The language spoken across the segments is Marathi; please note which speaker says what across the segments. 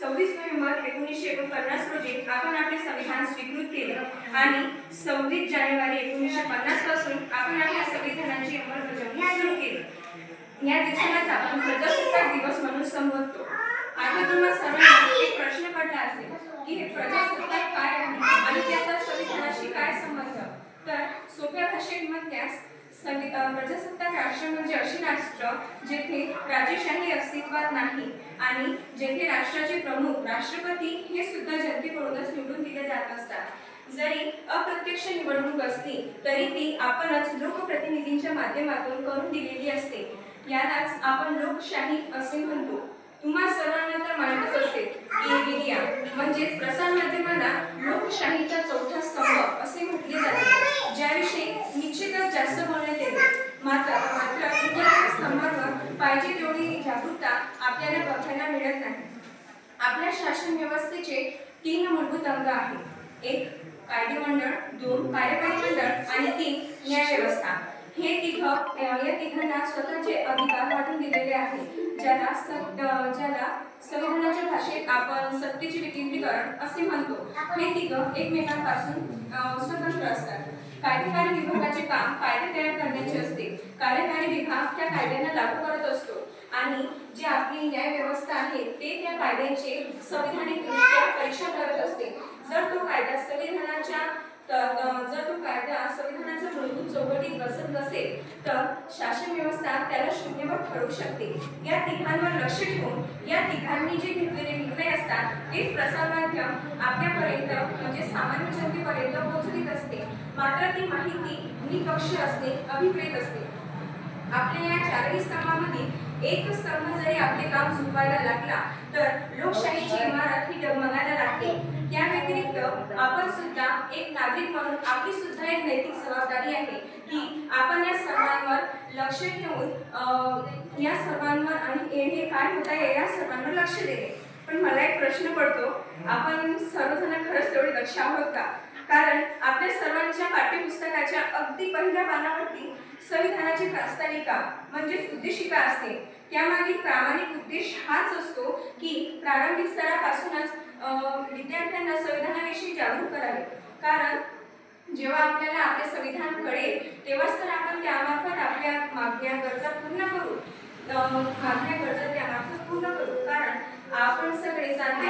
Speaker 1: 26 नोव्हेंबर 1949 रोजी आपण आपले संविधान स्वीकृत केले आणि 26 जानेवारी 1950 पासून आपण आपल्या संविधानाची अंमलबजावणी सुरू केली। या दिवसालाच आपण प्रजासत्ताक दिवस म्हणून संबोधतो। आता तुम्हा सर्वांना एक प्रश्न पडला असेल की हे प्रजासत्ताक काय आहे आणि त्याचा संविधानाशी काय संबंध? तर सोप्या भाषेत म्हटल्यास प्रजासत्ताक राष्ट्र म्हणजे असे राष्ट्र जेथे राजेशाही अस्तित्वात नाही आणि जेथे राष्ट्राचे प्रमुख राष्ट्रपती हे सुद्धा जनतेकडूनच निवडून दिले जात असतात। जरी अप्रत्यक्ष निवडणूक असली तरी ती आपणच लोकप्रतिनिधींच्या माध्यमातून करून दिलेली असते। यालाच आपण लोकशाही असे म्हणतो। तुम्हा सर्वांना तर माहितच असेल की मीडिया म्हणजेच प्रसार माध्यमांना लोकशाहीचा चौथा स्तंभ असे म्हटले जाते, ज्याविषयी निश्चितच जास्त बोलण्यात येते। मात्र इतर स्तंभांवर पाहिजे तेवढी जागरूकता आपल्याला बघायला मिळत नाही। आपल्या शासन व्यवस्थेचे 3 मूलभूत अंग आहेत, 1 कायदेमंडळ, 2 कार्यकारी मंडळ आणि 3 न्यायव्यवस्था। या तिघांना स्वतःचे अधिकार वाटून दिलेले आहेत, ज्याला संविधानाच्या भाषेत आपण सत्तेचे विकेंद्रीकरण असे म्हणतो। हे तिघ एकमेकांपासून स्वतंत्र असतात। कार्यकारी विभागाचे काम कायदे तयार करण्याचे असते। कार्यकारी विभाग त्या कायद्यांना लागू करत असतो आणि जी आपली न्याय व्यवस्था आहे ते त्या कायद्यांचे संविधानिकदृष्ट्या परीक्षा करत असते। जर तो कायदा संविधानाच्या मूलभूत चौकटीत बसत नसेल तर शासन व्यवस्था त्याला शून्यवर ठरवू शकते। या तिघांवर लक्ष ठेवून या तिघांनी जे घेतलेले निर्णय असतात तेच प्रसार माध्यम आपल्यापर्यंत म्हणजे सामान्य जनतेपर्यंत पोहोचवित असते। मात्र ती माहिती निष्पक्ष असते, अभिप्रेत असते। आपल्या या 4ही स्तंभांमध्ये एक स्तंभ जरी आपले काम झुकवायला लागला तर लोकशाहीची इमारत ही डगमगायला लागते। त्या व्यतिरिक्त आपण सुद्धा एक नागरिक म्हणून आपली सुद्धा एक नैतिक जबाबदारी आहे की आपण या सर्वांवर लक्ष ठेवून या सर्वांवर आणि हे काय होत आहे या सर्वांवर लक्ष देणे। पण मला एक प्रश्न पडतो, आपण सर्वजण खरंच तेवढे लक्ष आहोत का? कारण आपल्या सर्वांच्या पाठ्यपुस्तकाच्या अगदी पहिल्या पानावरती संविधानाची प्रास्ताविका म्हणजेच उद्देशिका असते। त्यामागील प्रामाणिक उद्देश हाच असतो की प्रारंभिक स्तरापासूनच विद्यार्थ्यांना संविधानाविषयी जागरूक करावे। कारण जेव्हा आपल्याला आपले संविधान कळेल तेव्हाच तर आपण त्यामार्फत आपल्या मागण्या गरजा पूर्ण करू। कारण आपण सगळे जाणते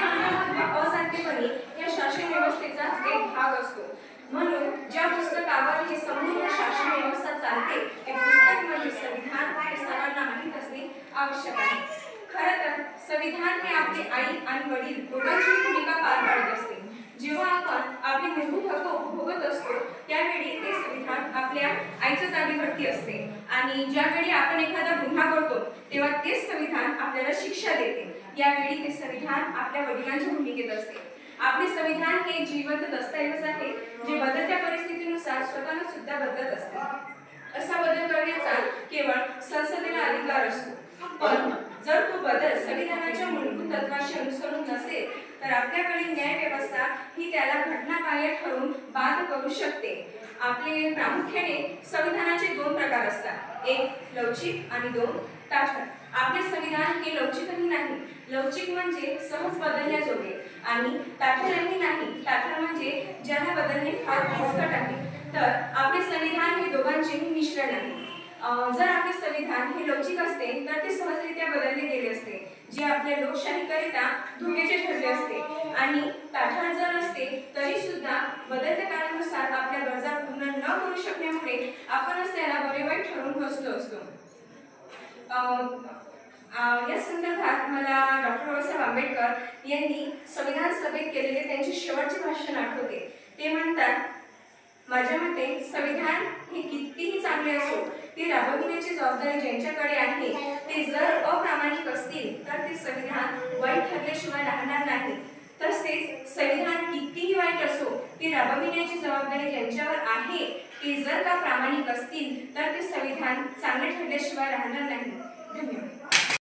Speaker 1: अजाणतेपणी या शासन व्यवस्थेचाच एक भाग असतो। म्हणून ज्या पुस्तकावर ही संपूर्ण शासन व्यवस्था चालते ते पुस्तक म्हणजे संविधान हे सर्वांना माहीत असणे आवश्यक आहे। खरं तर संविधान हे आपले आई आणि वडील दोघांची भूमिका पार पाडत असते। जेव्हा आपण आपले मूलभूत हक्क उपभोगत असतो त्यावेळी ते संविधान आपल्या आईच्या जागेवरती असते आणि ज्यावेळी आपण एखादा गुन्हा करतो तेव्हा तेच संविधान आपल्याला शिक्षा देते। यावेळी ते संविधान आपल्या वडिलांच्या भूमिकेत असते। आपले संविधान हे जिवंत दस्तऐवज आहे जे बदलत्या परिस्थितीनुसार स्वतःला सुद्धा बदलत असते। असा बदल करण्याचा केवळ संसदेला अधिकार असतो। पण जर तो बदल संविधानाच्या मूलभूत तत्वाशी अनुसरून नसेल तर आपल्याकडे न्याय व्यवस्था ही त्याला घटनाबाह्य ठरवून बाद करू शकते। आपले प्रामुख्याने संविधानाचे 2 प्रकार असतात, 1 लवचिक आणि 2 ताठर। आपले संविधान हे लवचिकही नाही, लवचिक म्हणजे सहज बदलण्याजोगे आणि ताठरही नाही, ताठर म्हणजे ज्याला बदलणे फार किचकट आहे। तर आपले संविधान हे दोघांचेही मिश्रण आहे। जर आपले संविधान हे लवचिक असते तर ते सहजरित्या बदलले गेले असते, जे आपल्या लोकशाहीकरिता धोक्याचे ठरले असते आणि ताठर जर असते तरी सुद्धा बदलत्या काळानुसार आपल्या गरजा पूर्ण न करू शकण्यामुळे आपणच त्याला बरे वाईट ठरवून बसलो असतो। या संदर्भात मला डॉक्टर बाबासाहेब आंबेडकर यांनी संविधान सभेत केलेले त्यांचे शेवटचे भाषण आठवते। ते म्हणतात, माझ्या मते संविधान हे कितीही चांगले असो ते राबविण्याची जबाबदारी ज्यांच्याकडे आहे ते जर अप्रामाणिक असतील तर ते संविधान वाईट ठरल्याशिवाय राहणार नाही। तसेच संविधान कितीही वाईट असो ते राबविण्याची जबाबदारी ज्यांच्यावर आहे ते जर का प्रामाणिक असतील तर ते संविधान चांगले ठरल्याशिवाय राहणार नाही। धन्यवाद।